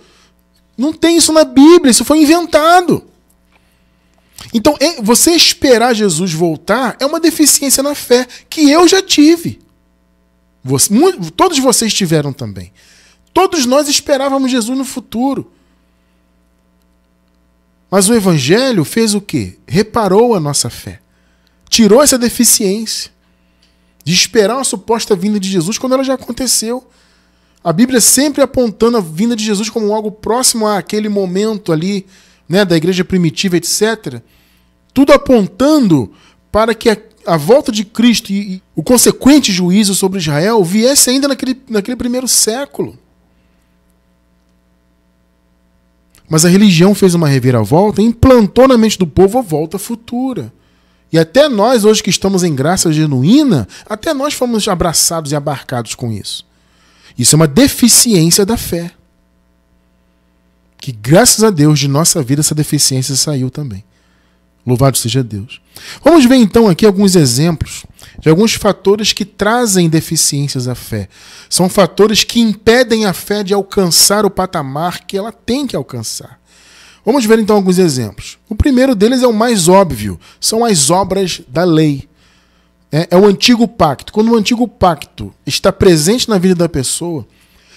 Não tem isso na Bíblia, isso foi inventado. Então, você esperar Jesus voltar é uma deficiência na fé que eu já tive. Todos vocês tiveram também. Todos nós esperávamos Jesus no futuro. Mas o Evangelho fez o quê? Reparou a nossa fé. Tirou essa deficiência de esperar uma suposta vinda de Jesus quando ela já aconteceu. A Bíblia sempre apontando a vinda de Jesus como algo próximo àquele momento ali, né, da igreja primitiva, etc. Tudo apontando para que a volta de Cristo e o consequente juízo sobre Israel viesse ainda naquele primeiro século. Mas a religião fez uma reviravolta e implantou na mente do povo a volta futura. E até nós, hoje que estamos em graça genuína, até nós fomos abraçados e abarcados com isso. Isso é uma deficiência da fé. Que graças a Deus de nossa vida essa deficiência saiu também. Louvado seja Deus. Vamos ver então aqui alguns exemplos de alguns fatores que trazem deficiências à fé. São fatores que impedem a fé de alcançar o patamar que ela tem que alcançar. Vamos ver então alguns exemplos. O primeiro deles é o mais óbvio, são as obras da lei. É o antigo pacto. Quando o antigo pacto está presente na vida da pessoa,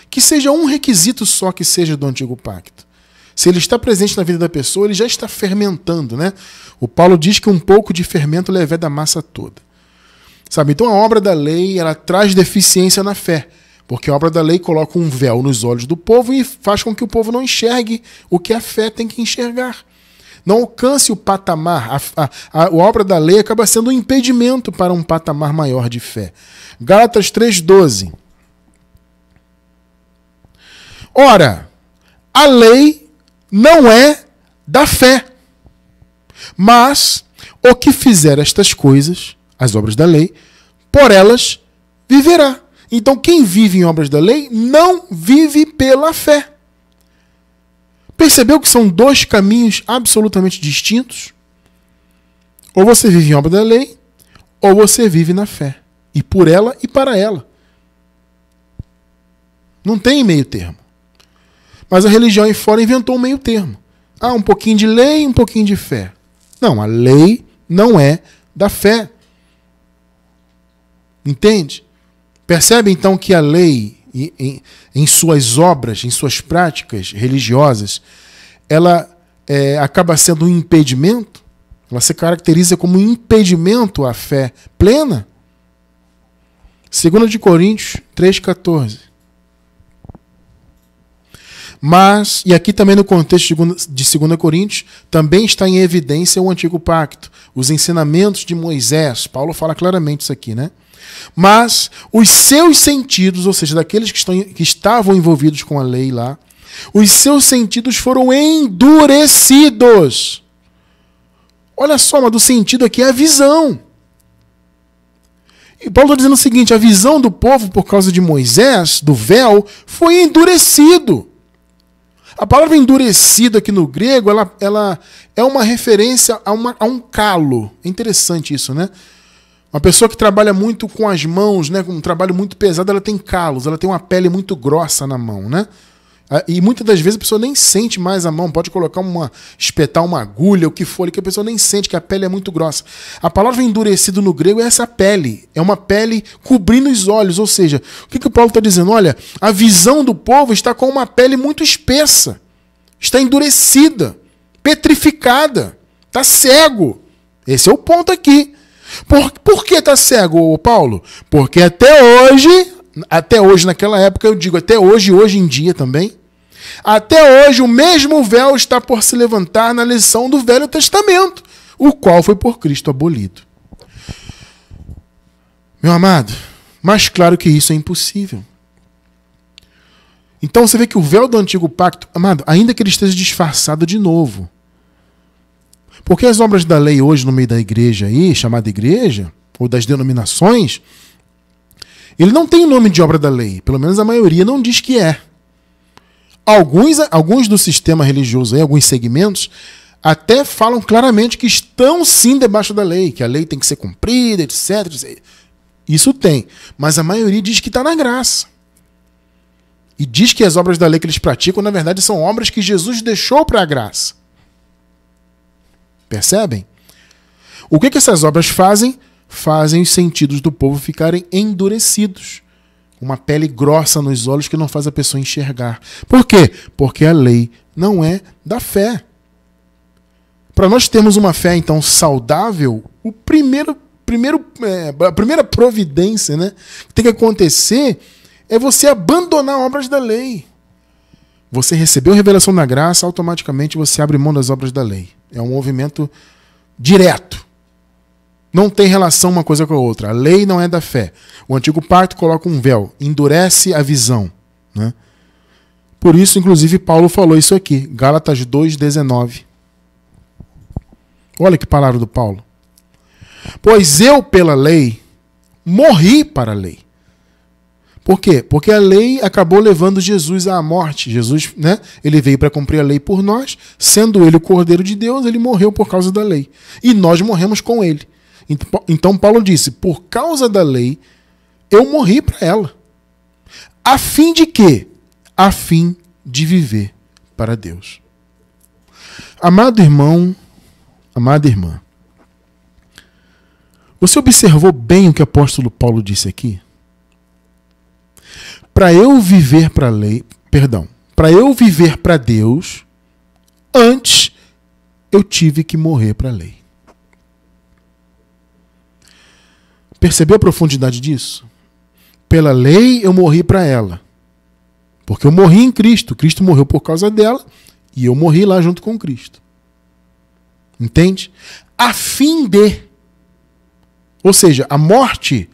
que seja um requisito só que seja do antigo pacto. Se ele está presente na vida da pessoa, ele já está fermentando, né? O Paulo diz que um pouco de fermento leveda a massa toda. Sabe? Então a obra da lei, ela traz deficiência na fé, porque a obra da lei coloca um véu nos olhos do povo e faz com que o povo não enxergue o que a fé tem que enxergar. Não alcance o patamar. A obra da lei acaba sendo um impedimento para um patamar maior de fé. Gálatas 3,12. Ora, a lei não é da fé, mas o que fizer estas coisas, as obras da lei, por elas viverá. Então quem vive em obras da lei não vive pela fé. Percebeu que são dois caminhos absolutamente distintos? Ou você vive em obra da lei, ou você vive na fé. E por ela e para ela. Não tem meio termo. Mas a religião aí fora inventou um meio termo. Um pouquinho de lei e um pouquinho de fé. Não, a lei não é da fé. Entende? Percebe então que a lei, em suas obras, em suas práticas religiosas, ela acaba sendo um impedimento? Ela se caracteriza como um impedimento à fé plena? 2 Coríntios 3,14. Mas, e aqui também no contexto de 2 Coríntios, também está em evidência o antigo pacto, os ensinamentos de Moisés. Paulo fala claramente isso aqui, né? Mas os seus sentidos, ou seja, daqueles que estavam envolvidos com a lei lá, os seus sentidos foram endurecidos. Olha só, mas do sentido aqui é a visão. E Paulo está dizendo o seguinte, a visão do povo por causa de Moisés, do véu, foi endurecido. A palavra endurecido aqui no grego, ela é uma referência a um calo. É interessante isso, né? Uma pessoa que trabalha muito com as mãos, né, com um trabalho muito pesado, ela tem calos, ela tem uma pele muito grossa na mão, né? E muitas das vezes a pessoa nem sente mais a mão, pode colocar espetar uma agulha, o que for, que a pessoa nem sente, que a pele é muito grossa. A palavra endurecido no grego é essa pele, é uma pele cobrindo os olhos, ou seja, o que o Paulo está dizendo? Olha, a visão do povo está com uma pele muito espessa, está endurecida, petrificada, está cego. Esse é o ponto aqui. Por que está cego, Paulo? Porque até hoje naquela época, eu digo até hoje, hoje em dia também, até hoje o mesmo véu está por se levantar na lição do Velho Testamento, o qual foi por Cristo abolido. Meu amado, mais claro que isso é impossível. Então você vê que o véu do antigo pacto, amado, ainda que ele esteja disfarçado de novo. Porque as obras da lei hoje no meio da igreja aí, chamada igreja, ou das denominações, ele não tem o nome de obra da lei. Pelo menos a maioria não diz que é. Alguns do sistema religioso aí, alguns segmentos, até falam claramente que estão sim debaixo da lei, que a lei tem que ser cumprida, etc. Isso tem. Mas a maioria diz que está na graça. E diz que as obras da lei que eles praticam, na verdade, são obras que Jesus deixou para a graça. Percebem? O que essas obras fazem? Fazem os sentidos do povo ficarem endurecidos. Uma pele grossa nos olhos que não faz a pessoa enxergar. Por quê? Porque a lei não é da fé. Para nós termos uma fé, então, saudável, a primeira providência, né, que tem que acontecer é você abandonar obras da lei. Você recebeu a revelação da graça, automaticamente você abre mão das obras da lei. É um movimento direto. Não tem relação uma coisa com a outra. A lei não é da fé. O antigo pacto coloca um véu, endurece a visão, né? Por isso, inclusive, Paulo falou isso aqui, Gálatas 2,19. Olha que palavra do Paulo. Pois eu, pela lei, morri para a lei. Por quê? Porque a lei acabou levando Jesus à morte. Jesus, né, ele veio para cumprir a lei por nós, sendo ele o Cordeiro de Deus, ele morreu por causa da lei. E nós morremos com ele. Então Paulo disse, por causa da lei, eu morri para ela. A fim de quê? A fim de viver para Deus. Amado irmão, amada irmã, você observou bem o que o apóstolo Paulo disse aqui? Para eu viver para eu viver para Deus, antes eu tive que morrer para a lei. Percebeu a profundidade disso? Pela lei eu morri para ela. Porque eu morri em Cristo. Cristo morreu por causa dela e eu morri lá junto com Cristo. Entende? A fim de. Ou seja, a morte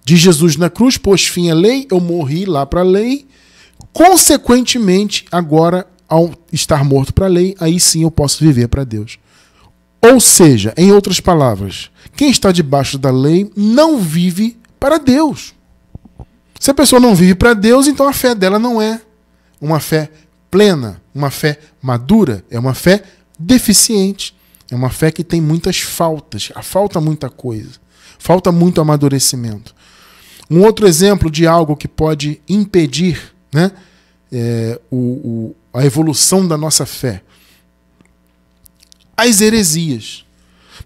de Jesus na cruz pôs fim à lei, eu morri lá para a lei. Consequentemente, agora, ao estar morto para a lei, aí sim eu posso viver para Deus. Ou seja, em outras palavras, quem está debaixo da lei não vive para Deus. Se a pessoa não vive para Deus, então a fé dela não é uma fé plena, uma fé madura, é uma fé deficiente. É uma fé que tem muitas faltas, falta muita coisa, falta muito amadurecimento. Um outro exemplo de algo que pode impedir, né, a evolução da nossa fé. As heresias.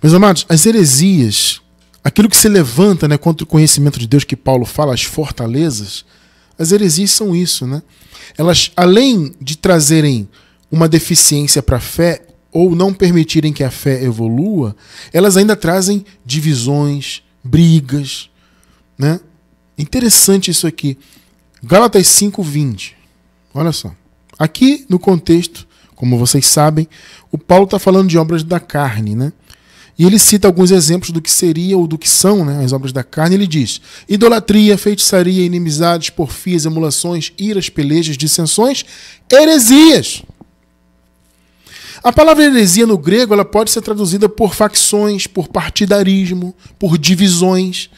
Meus amados, as heresias, aquilo que se levanta, né, contra o conhecimento de Deus que Paulo fala, as fortalezas, as heresias são isso, né? Elas, além de trazerem uma deficiência para a fé, ou não permitirem que a fé evolua, elas ainda trazem divisões, brigas, né? Interessante isso aqui. Gálatas 5:20. Olha só. Aqui no contexto, como vocês sabem, o Paulo está falando de obras da carne, né? E ele cita alguns exemplos do que seria ou do que são, né, as obras da carne. Ele diz: idolatria, feitiçaria, inimizades, porfias, emulações, iras, pelejas, dissensões, heresias. A palavra heresia no grego ela pode ser traduzida por facções, por partidarismo, por divisões.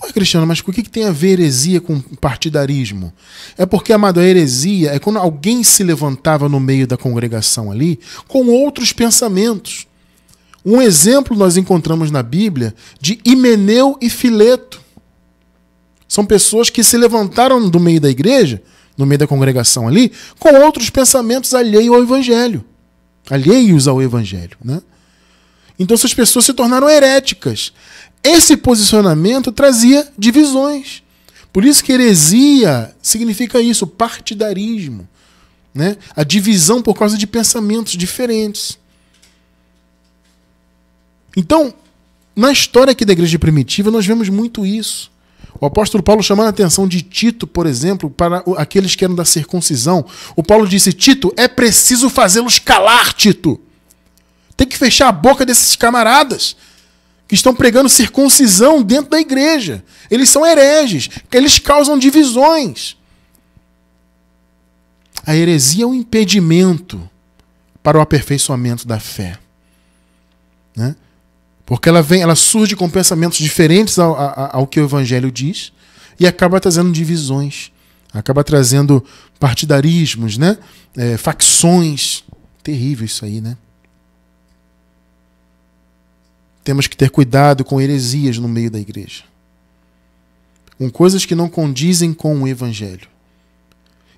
Ué, Cristiano, mas o que tem a ver heresia com partidarismo? É porque, amado, a heresia é quando alguém se levantava no meio da congregação ali com outros pensamentos. Um exemplo nós encontramos na Bíblia de Himeneu e Fileto. São pessoas que se levantaram do meio da igreja, no meio da congregação ali, com outros pensamentos alheios ao Evangelho. Alheios ao Evangelho, né? Então essas pessoas se tornaram heréticas. Esse posicionamento trazia divisões. Por isso que heresia significa isso, partidarismo, né? A divisão por causa de pensamentos diferentes. Então, na história aqui da igreja primitiva, nós vemos muito isso. O apóstolo Paulo chamando a atenção de Tito, por exemplo, para aqueles que eram da circuncisão. O Paulo disse: Tito, é preciso fazê-los calar, Tito. Tem que fechar a boca desses camaradas que estão pregando circuncisão dentro da igreja. Eles são hereges, eles causam divisões. A heresia é um impedimento para o aperfeiçoamento da fé, né? Porque ela surge com pensamentos diferentes ao que o Evangelho diz e acaba trazendo divisões, acaba trazendo partidarismos, né? Facções. Terrível isso aí, né? Temos que ter cuidado com heresias no meio da igreja, com coisas que não condizem com o Evangelho.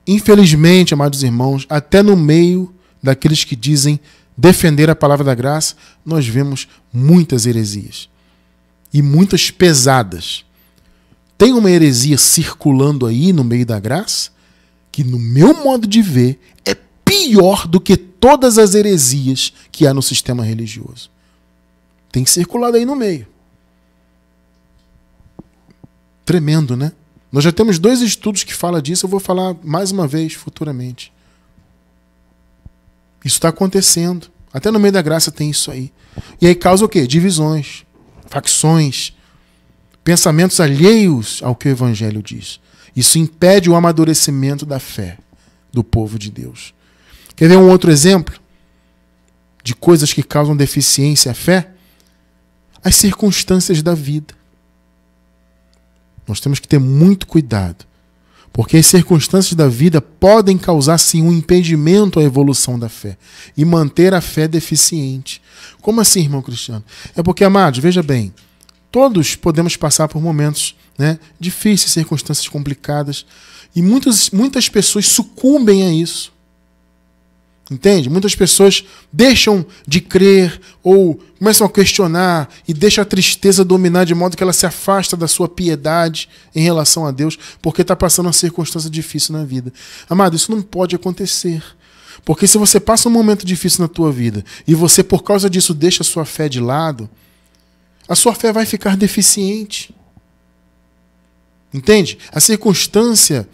Infelizmente, amados irmãos, até no meio daqueles que dizem defender a palavra da graça, nós vemos muitas heresias. E muitas pesadas. Tem uma heresia circulando aí no meio da graça, que no meu modo de ver, é pior do que todas as heresias que há no sistema religioso. Tem circulado aí no meio. Tremendo, né? Nós já temos 2 estudos que falam disso, eu vou falar mais uma vez futuramente. Isso está acontecendo. Até no meio da graça tem isso aí. E aí causa o quê? Divisões, facções, pensamentos alheios ao que o Evangelho diz. Isso impede o amadurecimento da fé do povo de Deus. Quer ver um outro exemplo de coisas que causam deficiência à fé? As circunstâncias da vida. Nós temos que ter muito cuidado, porque as circunstâncias da vida podem causar, sim, um impedimento à evolução da fé e manter a fé deficiente. Como assim, irmão Cristiano? É porque, amados, veja bem, todos podemos passar por momentos, né, difíceis, circunstâncias complicadas, e muitas pessoas sucumbem a isso. Entende? Muitas pessoas deixam de crer ou começam a questionar e deixam a tristeza dominar de modo que ela se afasta da sua piedade em relação a Deus porque está passando uma circunstância difícil na vida. Amado, isso não pode acontecer. Porque se você passa um momento difícil na tua vida e você por causa disso deixa a sua fé de lado, a sua fé vai ficar deficiente. Entende? A circunstância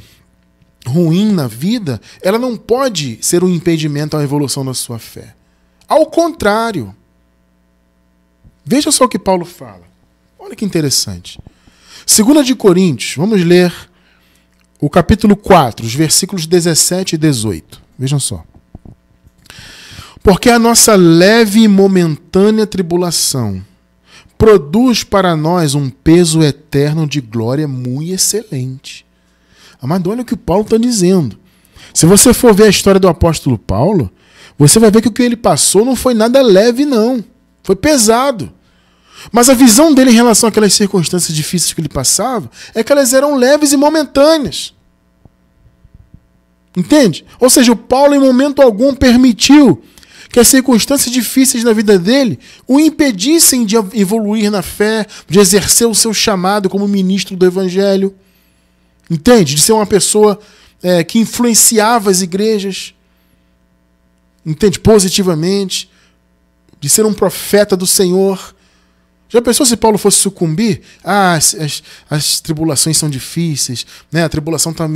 ruim na vida, ela não pode ser um impedimento à evolução da sua fé. Ao contrário. Veja só o que Paulo fala. Olha que interessante. 2 de Coríntios, vamos ler o capítulo 4, os versículos 17 e 18. Vejam só. Porque a nossa leve e momentânea tribulação produz para nós um peso eterno de glória muito excelente. Amado, olha o que Paulo está dizendo. Se você for ver a história do apóstolo Paulo, você vai ver que o que ele passou não foi nada leve, não. Foi pesado. Mas a visão dele em relação àquelas circunstâncias difíceis que ele passava é que elas eram leves e momentâneas. Entende? Ou seja, o Paulo em momento algum permitiu que as circunstâncias difíceis na vida dele o impedissem de evoluir na fé, de exercer o seu chamado como ministro do Evangelho. Entende? De ser uma pessoa que influenciava as igrejas. Entende? Positivamente. De ser um profeta do Senhor. Já pensou se Paulo fosse sucumbir? Ah, as tribulações são difíceis, né? A tribulação está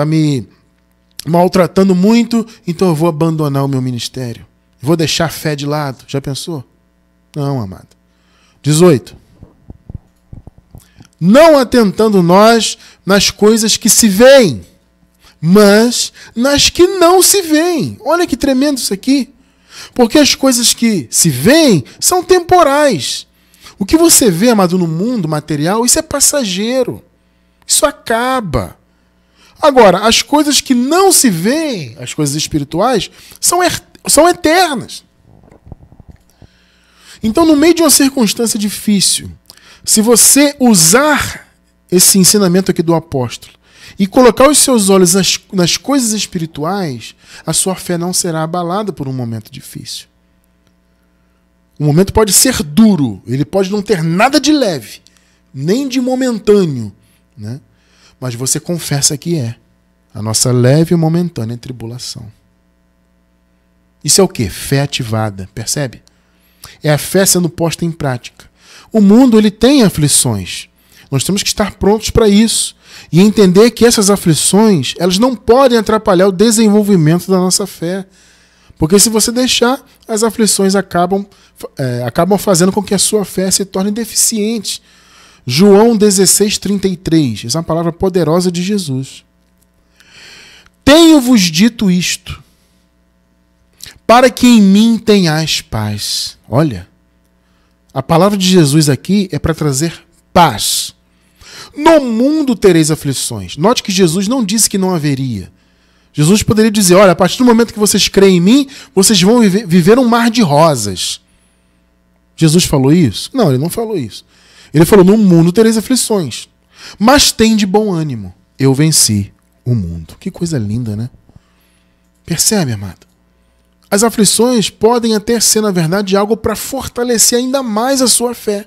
me maltratando muito, então eu vou abandonar o meu ministério. Vou deixar a fé de lado. Já pensou? Não, amado. 18. Não atentando nós nas coisas que se veem, mas nas que não se veem. Olha que tremendo isso aqui. Porque as coisas que se veem são temporais. O que você vê, amado, no mundo material, isso é passageiro. Isso acaba. Agora, as coisas que não se veem, as coisas espirituais, são eternas. Então, no meio de uma circunstância difícil, se você usar esse ensinamento aqui do apóstolo e colocar os seus olhos nas coisas espirituais, a sua fé não será abalada por um momento difícil. O momento pode ser duro, ele pode não ter nada de leve, nem de momentâneo, né? Mas você confessa que é a nossa leve e momentânea tribulação. Isso é o quê? Fé ativada, percebe? É a fé sendo posta em prática. O mundo ele tem aflições. Nós temos que estar prontos para isso e entender que essas aflições elas não podem atrapalhar o desenvolvimento da nossa fé. Porque se você deixar, as aflições acabam fazendo com que a sua fé se torne deficiente. João 16:33, essa é uma palavra poderosa de Jesus. tenho-vos dito isto, para que em mim tenhais paz. Olha, a palavra de Jesus aqui é para trazer paz. No mundo tereis aflições. Note que Jesus não disse que não haveria. Jesus poderia dizer, olha, a partir do momento que vocês creem em mim, vocês vão viver um mar de rosas. Jesus falou isso? Não, ele não falou isso. Ele falou, no mundo tereis aflições, mas tende bom ânimo. Eu venci o mundo. Que coisa linda, né? Percebe, amado? As aflições podem até ser, na verdade, algo para fortalecer ainda mais a sua fé.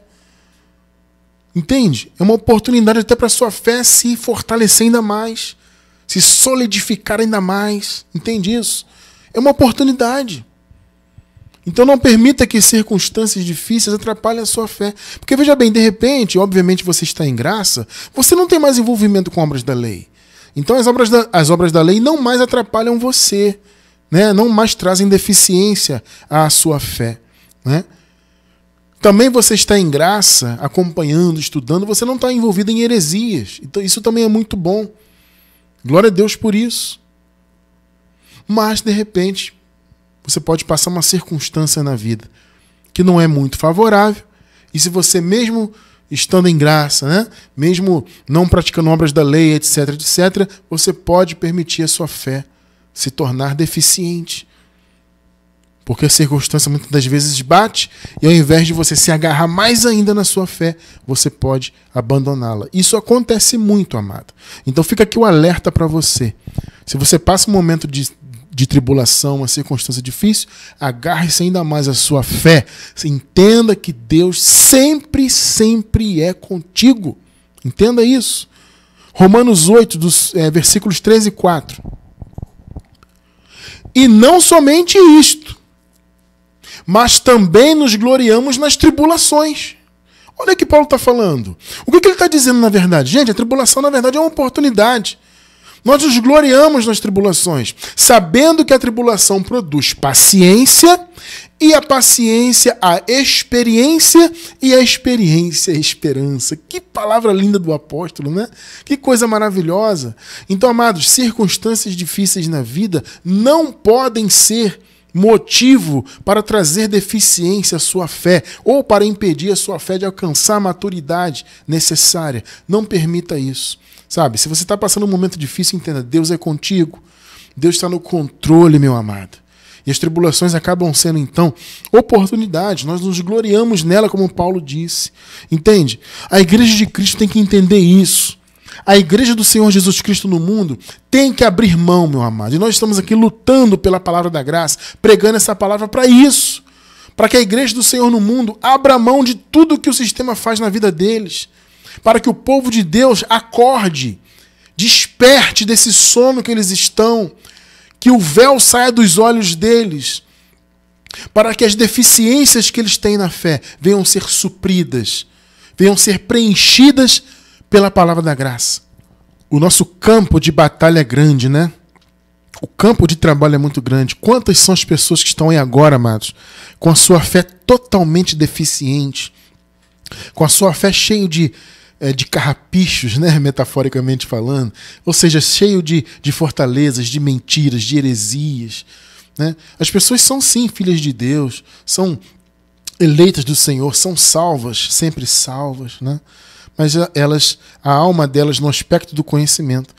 Entende? É uma oportunidade até para a sua fé se fortalecer ainda mais, se solidificar ainda mais. Entende isso? É uma oportunidade. Então não permita que circunstâncias difíceis atrapalhem a sua fé. Porque veja bem, de repente, obviamente você está em graça, você não tem mais envolvimento com obras da lei. Então as obras da lei não mais atrapalham você, né? Não mais trazem deficiência à sua fé, né? Também você está em graça, acompanhando, estudando, você não está envolvido em heresias. Então isso também é muito bom. Glória a Deus por isso. Mas, de repente, você pode passar uma circunstância na vida que não é muito favorável. E se você mesmo estando em graça, né, mesmo não praticando obras da lei, etc., etc., você pode permitir a sua fé se tornar deficiente. Porque a circunstância muitas das vezes bate e ao invés de você se agarrar mais ainda na sua fé, você pode abandoná-la. Isso acontece muito, amado. Então fica aqui o alerta para você. Se você passa um momento de tribulação, uma circunstância difícil, agarre-se ainda mais à sua fé. Entenda que Deus sempre, sempre é contigo. Entenda isso. Romanos 8, versículos 13 e 4. E não somente isto, mas também nos gloriamos nas tribulações. Olha o que Paulo está falando. O que ele está dizendo na verdade? Gente, a tribulação na verdade é uma oportunidade. Nós nos gloriamos nas tribulações, sabendo que a tribulação produz paciência, e a paciência a experiência, e a experiência a esperança. Que palavra linda do apóstolo, né? Que coisa maravilhosa. Então, amados, circunstâncias difíceis na vida não podem ser motivo para trazer deficiência à sua fé ou para impedir a sua fé de alcançar a maturidade necessária. Não permita isso. Sabe, se você está passando um momento difícil, entenda, Deus é contigo. Deus está no controle, meu amado. E as tribulações acabam sendo, então, oportunidades. Nós nos gloriamos nela, como Paulo disse. Entende? A igreja de Cristo tem que entender isso. A igreja do Senhor Jesus Cristo no mundo tem que abrir mão, meu amado. E nós estamos aqui lutando pela palavra da graça, pregando essa palavra para isso. Para que a igreja do Senhor no mundo abra mão de tudo que o sistema faz na vida deles. Para que o povo de Deus acorde, desperte desse sono que eles estão, que o véu saia dos olhos deles, para que as deficiências que eles têm na fé venham ser supridas, venham ser preenchidas pela palavra da graça. O nosso campo de batalha é grande, né? O campo de trabalho é muito grande. Quantas são as pessoas que estão aí agora, amados, com a sua fé totalmente deficiente, com a sua fé cheia de carrapichos, né, metaforicamente falando, ou seja, cheio de fortalezas, de mentiras, de heresias, né? As pessoas são sim filhas de Deus, são eleitas do Senhor, são salvas, sempre salvas, né? Mas a alma delas no aspecto do conhecimento,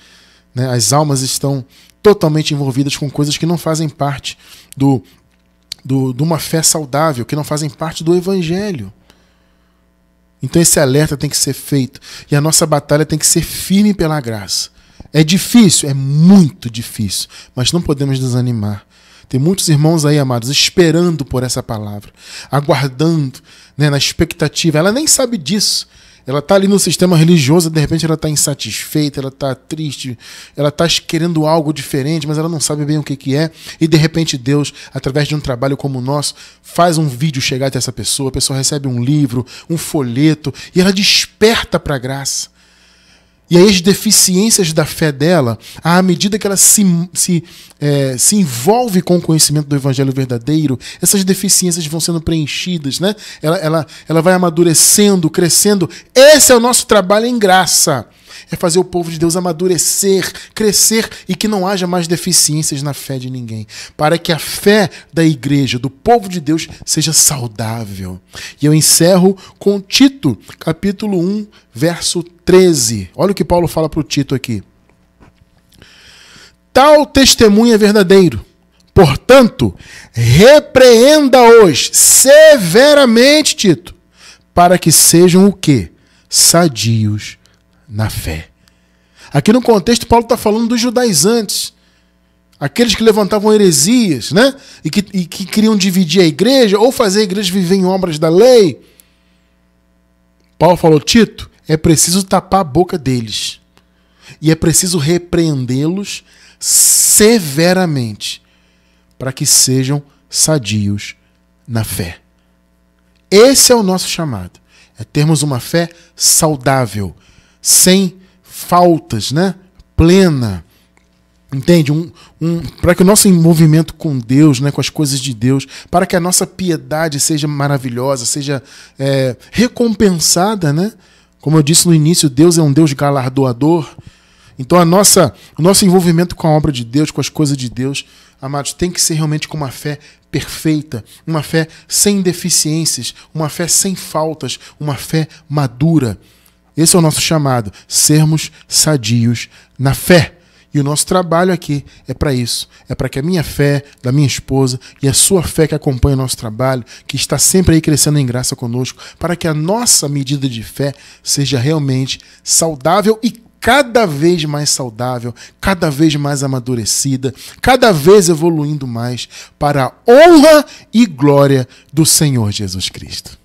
né? As almas estão totalmente envolvidas com coisas que não fazem parte de uma fé saudável, que não fazem parte do Evangelho. Então esse alerta tem que ser feito. E a nossa batalha tem que ser firme pela graça. É difícil? É muito difícil. Mas não podemos desanimar. Tem muitos irmãos aí, amados, esperando por essa palavra. Aguardando, né, na expectativa. Ela nem sabe disso. Ela está ali no sistema religioso, de repente ela está insatisfeita, ela está triste, ela está querendo algo diferente, mas ela não sabe bem o que é. E de repente Deus, através de um trabalho como o nosso, faz um vídeo chegar até essa pessoa, a pessoa recebe um livro, um folheto, e ela desperta para a graça. E aí as deficiências da fé dela, à medida que ela se envolve com o conhecimento do Evangelho verdadeiro, essas deficiências vão sendo preenchidas, né? Ela vai amadurecendo, crescendo. Esse é o nosso trabalho em graça. É fazer o povo de Deus amadurecer, crescer e que não haja mais deficiências na fé de ninguém. Para que a fé da igreja, do povo de Deus, seja saudável. E eu encerro com Tito, capítulo 1, verso 13. Olha o que Paulo fala para o Tito aqui. Tal testemunho é verdadeiro. Portanto, repreenda-os severamente, Tito, para que sejam o quê? Sadios na fé. Aqui no contexto, Paulo está falando dos judaizantes, aqueles que levantavam heresias, né? E que queriam dividir a igreja ou fazer a igreja viver em obras da lei. Paulo falou, Tito, é preciso tapar a boca deles e é preciso repreendê-los severamente para que sejam sadios na fé. Esse é o nosso chamado. É termos uma fé saudável, sem faltas, né? Plena. Entende? Para que o nosso envolvimento com Deus, né? Com as coisas de Deus, para que a nossa piedade seja maravilhosa, seja recompensada, né? Como eu disse no início, Deus é um Deus galardoador. Então o nosso envolvimento com a obra de Deus, com as coisas de Deus, amados, tem que ser realmente com uma fé perfeita, uma fé sem deficiências, uma fé sem faltas, uma fé madura. Esse é o nosso chamado, sermos sadios na fé. E o nosso trabalho aqui é para isso. É para que a minha fé, da minha esposa, e a sua fé que acompanha o nosso trabalho, que está sempre aí crescendo em graça conosco, para que a nossa medida de fé seja realmente saudável e cada vez mais saudável, cada vez mais amadurecida, cada vez evoluindo mais para a honra e glória do Senhor Jesus Cristo.